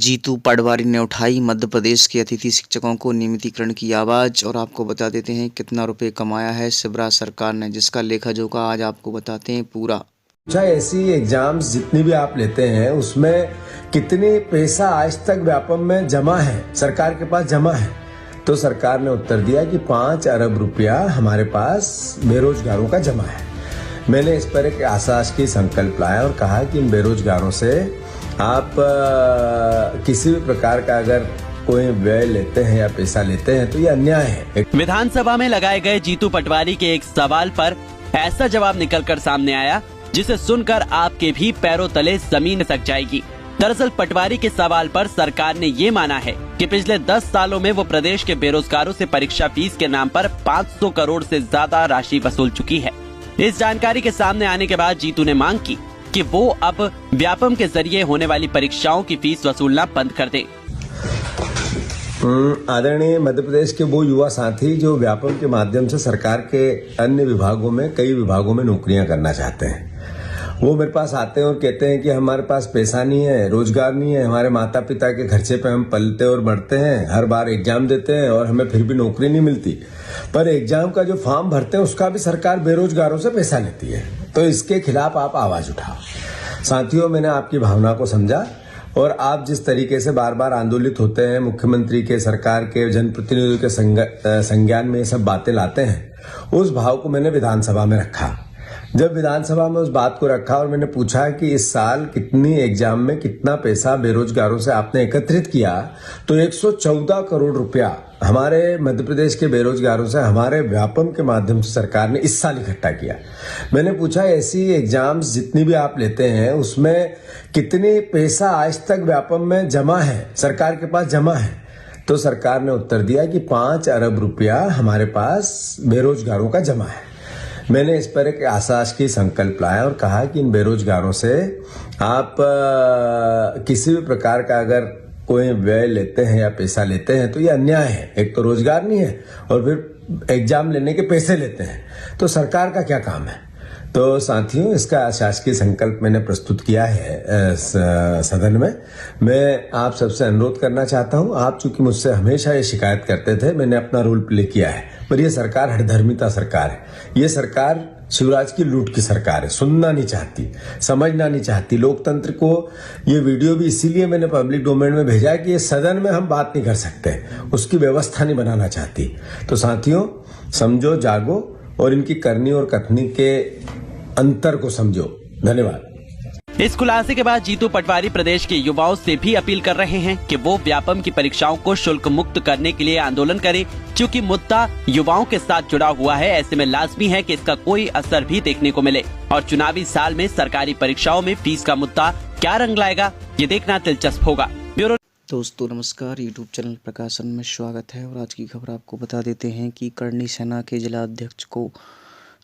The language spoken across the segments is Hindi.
जीतू पटवारी ने उठाई मध्य प्रदेश के अतिथि शिक्षकों को नियमितीकरण की आवाज़। और आपको बता देते हैं कितना रुपए कमाया है शिवराज सरकार ने, जिसका लेखा जोखा आज आपको बताते हैं पूरा। अच्छा, ऐसी एग्जाम्स जितनी भी आप लेते हैं उसमें कितने पैसा आज तक व्यापम में जमा है, सरकार के पास जमा है? तो सरकार ने उत्तर दिया कि 5 अरब रुपया हमारे पास बेरोजगारों का जमा है। मैंने इस पर एक आशास संकल्प लाया और कहा कि इन बेरोजगारों से आप किसी भी प्रकार का अगर कोई व्यय लेते हैं या पैसा लेते हैं तो ये अन्याय है। विधानसभा में लगाए गए जीतू पटवारी के एक सवाल पर ऐसा जवाब निकलकर सामने आया जिसे सुनकर आपके भी पैरों तले जमीन सक जाएगी। दरअसल पटवारी के सवाल पर सरकार ने ये माना है कि पिछले 10 सालों में वो प्रदेश के बेरोजगारों से परीक्षा फीस के नाम पर 500 करोड़ से ज्यादा राशि वसूल चुकी है। इस जानकारी के सामने आने के बाद जीतू ने मांग की कि वो अब व्यापम के जरिए होने वाली परीक्षाओं की फीस वसूलना बंद कर दें। आदरणीय मध्य प्रदेश के वो युवा साथी जो व्यापम के माध्यम से सरकार के अन्य विभागों में, कई विभागों में नौकरियां करना चाहते हैं, वो मेरे पास आते हैं और कहते हैं कि हमारे पास पैसा नहीं है, रोजगार नहीं है, हमारे माता पिता के खर्चे पे हम पलते और बढ़ते हैं, हर बार एग्जाम देते हैं और हमें फिर भी नौकरी नहीं मिलती। पर एग्जाम का जो फॉर्म भरते हैं उसका भी सरकार बेरोजगारों से पैसा लेती है। तो इसके खिलाफ आप आवाज उठाओ। साथियों, मैंने आपकी भावना को समझा और आप जिस तरीके से बार बार आंदोलित होते हैं, मुख्यमंत्री के, सरकार के, जनप्रतिनिधियों के संज्ञान में ये सब बातें लाते हैं, उस भाव को मैंने विधानसभा में रखा। जब विधानसभा में उस बात को रखा और मैंने पूछा कि इस साल कितनी एग्जाम में कितना पैसा बेरोजगारों से आपने एकत्रित किया, तो 114 करोड़ रुपया हमारे मध्य प्रदेश के बेरोजगारों से हमारे व्यापम के माध्यम से सरकार ने इस साल इकट्ठा किया। मैंने पूछा ऐसी एग्जाम्स जितनी भी आप लेते हैं उसमें कितने पैसा आज तक व्यापम में जमा है, सरकार के पास जमा है? तो सरकार ने उत्तर दिया कि 5 अरब रुपया हमारे पास बेरोजगारों का जमा है। मैंने इस पर एक आशास संकल्प लाया और कहा कि इन बेरोजगारों से आप किसी भी प्रकार का अगर कोई व्यय लेते हैं या पैसा लेते हैं तो ये अन्याय है। एक तो रोजगार नहीं है और फिर एग्जाम लेने के पैसे लेते हैं, तो सरकार का क्या काम है? तो साथियों, इसका शासकीय संकल्प मैंने प्रस्तुत किया है सदन में। मैं आप सबसे अनुरोध करना चाहता हूं, आप चूंकि मुझसे हमेशा ये शिकायत करते थे, मैंने अपना रोल प्ले किया है, पर ये सरकार हठधर्मिता सरकार है। ये सरकार शिवराज की लूट की सरकार है। सुनना नहीं चाहती, समझना नहीं चाहती लोकतंत्र को। ये वीडियो भी इसीलिए मैंने पब्लिक डोमेन में भेजा कि ये सदन में हम बात नहीं कर सकते, उसकी व्यवस्था नहीं बनाना चाहती। तो साथियों, समझो, जागो और इनकी करनी और कथनी के अंतर को समझो। धन्यवाद। इस खुलासे के बाद जीतू पटवारी प्रदेश के युवाओं से भी अपील कर रहे हैं कि वो व्यापम की परीक्षाओं को शुल्क मुक्त करने के लिए आंदोलन करें। क्योंकि मुद्दा युवाओं के साथ जुड़ा हुआ है, ऐसे में लाजमी है कि इसका कोई असर भी देखने को मिले। और चुनावी साल में सरकारी परीक्षाओं में फीस का मुद्दा क्या रंग लाएगा, ये देखना दिलचस्प होगा। ब्यूरो। दोस्तों नमस्कार, यूट्यूब चैनल प्रकाशन में स्वागत है। और आज की खबर आपको बता देते हैं कि करनी सेना के जिला अध्यक्ष को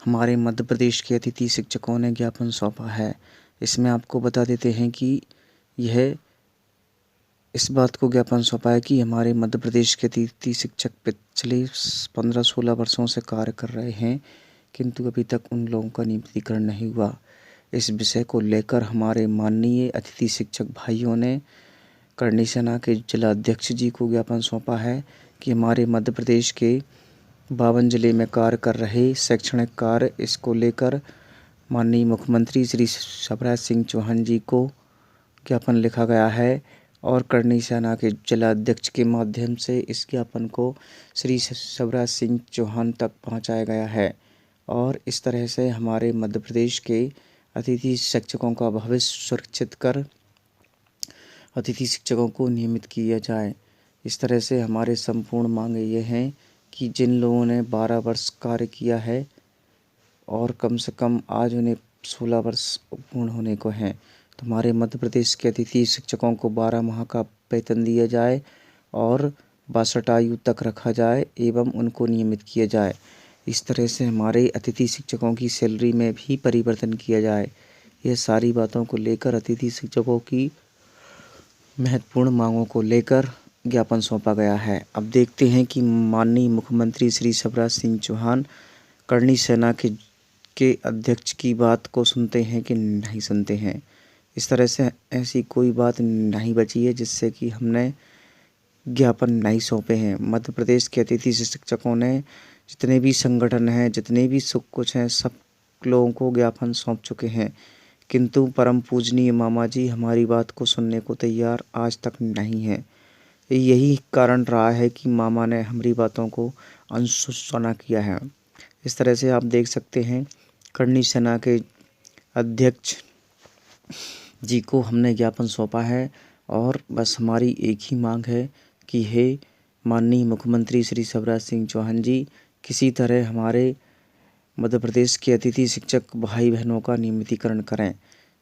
हमारे मध्य प्रदेश के अतिथि शिक्षकों ने ज्ञापन सौंपा है। इसमें आपको बता देते हैं कि यह इस बात को ज्ञापन सौंपा है कि हमारे मध्य प्रदेश के अतिथि शिक्षक पिछले 15-16 वर्षों से कार्य कर रहे हैं, किंतु अभी तक उन लोगों का नियमितीकरण नहीं हुआ। इस विषय को लेकर हमारे माननीय अतिथि शिक्षक भाइयों ने करनी सेना के जिला अध्यक्ष जी को ज्ञापन सौंपा है कि हमारे मध्य प्रदेश के 52 जिले में कार्य कर रहे शैक्षणिक कार्य, इसको लेकर माननीय मुख्यमंत्री श्री शिवराज सिंह चौहान जी को ज्ञापन लिखा गया है। और करनी सेना के जिला अध्यक्ष के माध्यम से इस ज्ञापन को श्री शिवराज सिंह चौहान तक पहुंचाया गया है। और इस तरह से हमारे मध्य प्रदेश के अतिथि शिक्षकों का भविष्य सुरक्षित कर अतिथि शिक्षकों को नियमित किया जाए। इस तरह से हमारे संपूर्ण मांगे ये हैं कि जिन लोगों ने 12 वर्ष कार्य किया है और कम से कम आज उन्हें 16 वर्ष पूर्ण होने को हैं, तो हमारे मध्य प्रदेश के अतिथि शिक्षकों को 12 माह का वेतन दिया जाए और 62 आयु तक रखा जाए एवं उनको नियमित किया जाए। इस तरह से हमारे अतिथि शिक्षकों की सैलरी में भी परिवर्तन किया जाए। ये सारी बातों को लेकर अतिथि शिक्षकों की महत्वपूर्ण मांगों को लेकर ज्ञापन सौंपा गया है। अब देखते हैं कि माननीय मुख्यमंत्री श्री शिवराज सिंह चौहान करनी सेना के अध्यक्ष की बात को सुनते हैं कि नहीं सुनते हैं। इस तरह से ऐसी कोई बात नहीं बची है जिससे कि हमने ज्ञापन नहीं सौंपे हैं। मध्य प्रदेश के अतिथि शिक्षकों ने जितने भी संगठन हैं, जितने भी सब कुछ हैं, सब लोगों को ज्ञापन सौंप चुके हैं, किंतु परम पूजनीय मामा जी हमारी बात को सुनने को तैयार आज तक नहीं है। यही कारण रहा है कि मामा ने हमारी बातों को अनसुना किया है। इस तरह से आप देख सकते हैं करणी सेना के अध्यक्ष जी को हमने ज्ञापन सौंपा है और बस हमारी एक ही मांग है कि हे माननीय मुख्यमंत्री श्री शिवराज सिंह चौहान जी, किसी तरह हमारे मध्य प्रदेश के अतिथि शिक्षक भाई बहनों का नियमितीकरण करें,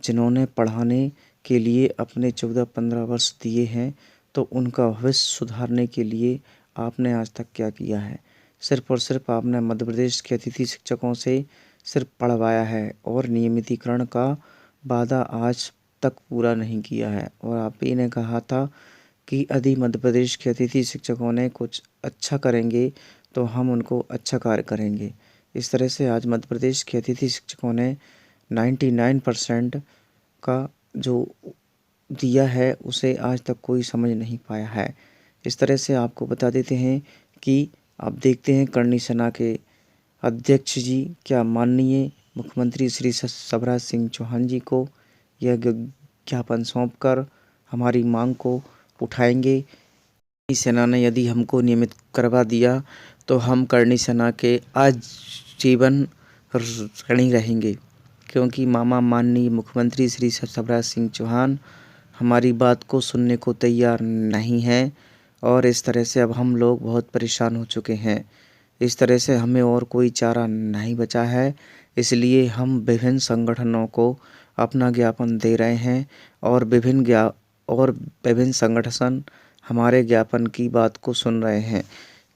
जिन्होंने पढ़ाने के लिए अपने 14-15 वर्ष दिए हैं, तो उनका भविष्य सुधारने के लिए आपने आज तक क्या किया है? सिर्फ और सिर्फ आपने मध्य प्रदेश के अतिथि शिक्षकों से सिर्फ पढ़वाया है और नियमितीकरण का वादा आज तक पूरा नहीं किया है। और आप ही ने कहा था कि यदि मध्य प्रदेश के अतिथि शिक्षकों ने कुछ अच्छा करेंगे तो हम उनको अच्छा कार्य करेंगे। इस तरह से आज मध्य प्रदेश के अतिथि शिक्षकों ने 99% का जो दिया है उसे आज तक कोई समझ नहीं पाया है। इस तरह से आपको बता देते हैं कि आप देखते हैं करणी सेना के अध्यक्ष जी क्या माननीय मुख्यमंत्री श्री शिवराज सिंह चौहान जी को यह ज्ञापन सौंपकर हमारी मांग को उठाएंगे। करणी सेना ने यदि हमको नियमित करवा दिया तो हम करणी सेना के आजीवन ऋणी रहेंगे, क्योंकि मामा माननीय मुख्यमंत्री श्री शिवराज सिंह चौहान हमारी बात को सुनने को तैयार नहीं है और इस तरह से अब हम लोग बहुत परेशान हो चुके हैं। इस तरह से हमें और कोई चारा नहीं बचा है, इसलिए हम विभिन्न संगठनों को अपना ज्ञापन दे रहे हैं और विभिन्न संगठन हमारे ज्ञापन की बात को सुन रहे हैं।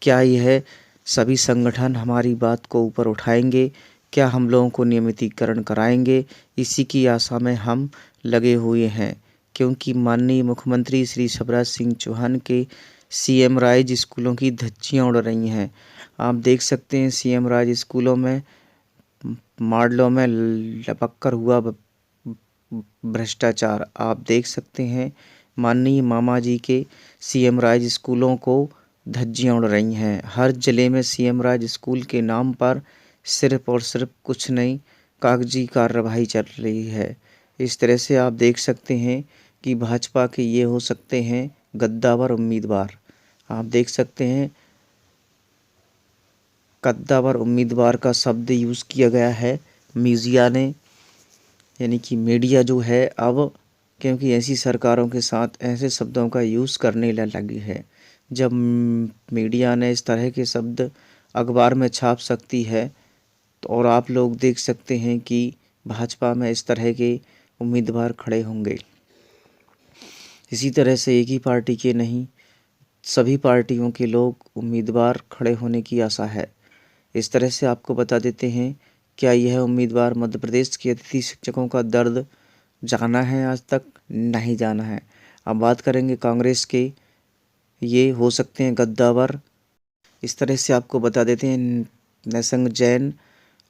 क्या यह सभी संगठन हमारी बात को ऊपर उठाएंगे? क्या हम लोगों को नियमितीकरण कराएंगे? इसी की आशा में हम लगे हुए हैं, क्योंकि माननीय मुख्यमंत्री श्री शिवराज सिंह चौहान के सीएम राइज स्कूलों की धज्जियां उड़ रही हैं। आप देख सकते हैं सीएम राइज स्कूलों में मॉडलों में लपक कर हुआ भ्रष्टाचार। आप देख सकते हैं माननीय मामा जी के सीएम राइज स्कूलों को धज्जियां उड़ रही हैं। हर जिले में सीएम राइज स्कूल के नाम पर सिर्फ और सिर्फ कुछ नहीं कागजी कार्रवाई चल रही है। इस तरह से आप देख सकते हैं कि भाजपा के ये हो सकते हैं गद्दावर उम्मीदवार। आप देख सकते हैं गद्दावर उम्मीदवार का शब्द यूज़ किया गया है मीडिया ने, यानी कि मीडिया जो है अब, क्योंकि ऐसी सरकारों के साथ ऐसे शब्दों का यूज़ करने लगी है। जब मीडिया ने इस तरह के शब्द अखबार में छाप सकती है तो और आप लोग देख सकते हैं कि भाजपा में इस तरह के उम्मीदवार खड़े होंगे। इसी तरह से एक ही पार्टी के नहीं सभी पार्टियों के लोग उम्मीदवार खड़े होने की आशा है। इस तरह से आपको बता देते हैं क्या यह उम्मीदवार मध्य प्रदेश के अतिथि शिक्षकों का दर्द जाना है? आज तक नहीं जाना है। अब बात करेंगे कांग्रेस के, ये हो सकते हैं गद्दावर। इस तरह से आपको बता देते हैं नैसंग जैन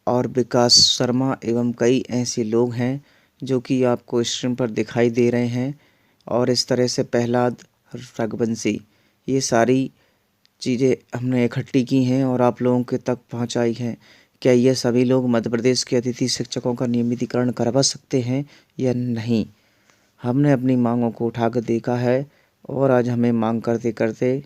और विकास शर्मा एवं कई ऐसे लोग हैं जो कि आपको स्क्रीन पर दिखाई दे रहे हैं, और इस तरह से प्रहलाद रघुवंशी, ये सारी चीज़ें हमने इकट्ठी की हैं और आप लोगों के तक पहुंचाई हैं। क्या ये सभी लोग मध्य प्रदेश के अतिथि शिक्षकों का नियमितीकरण करवा सकते हैं या नहीं? हमने अपनी मांगों को उठाकर देखा है और आज हमें मांग करते करते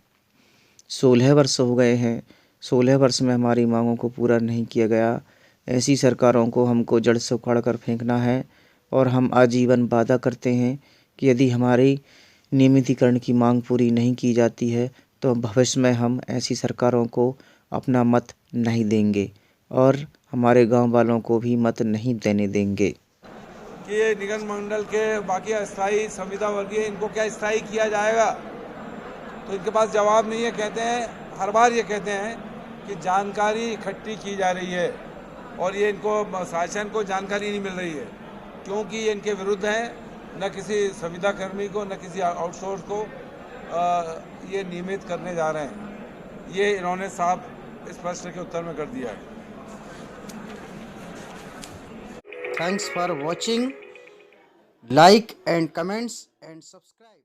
16 वर्ष हो गए हैं। 16 वर्ष में हमारी मांगों को पूरा नहीं किया गया। ऐसी सरकारों को हमको जड़ से उखाड़ कर फेंकना है और हम आजीवन वादा करते हैं कि यदि हमारी नियमितीकरण की मांग पूरी नहीं की जाती है तो भविष्य में हम ऐसी सरकारों को अपना मत नहीं देंगे और हमारे गांव वालों को भी मत नहीं देने देंगे। कि ये निगम मंडल के बाकी अस्थायी संविदा वर्गीय इनको क्या स्थायी किया जाएगा, तो इनके पास जवाब नहीं है। कहते हैं, हर बार ये कहते हैं कि जानकारी इकट्ठी की जा रही है और ये इनको शासन को जानकारी नहीं मिल रही है, क्योंकि ये इनके विरुद्ध हैं। न किसी संविदा कर्मी को न किसी आउटसोर्स को ये नियमित करने जा रहे हैं। ये इन्होंने साफ इस प्रश्न के उत्तर में कर दिया है। Thanks for watching Like and comments and subscribe.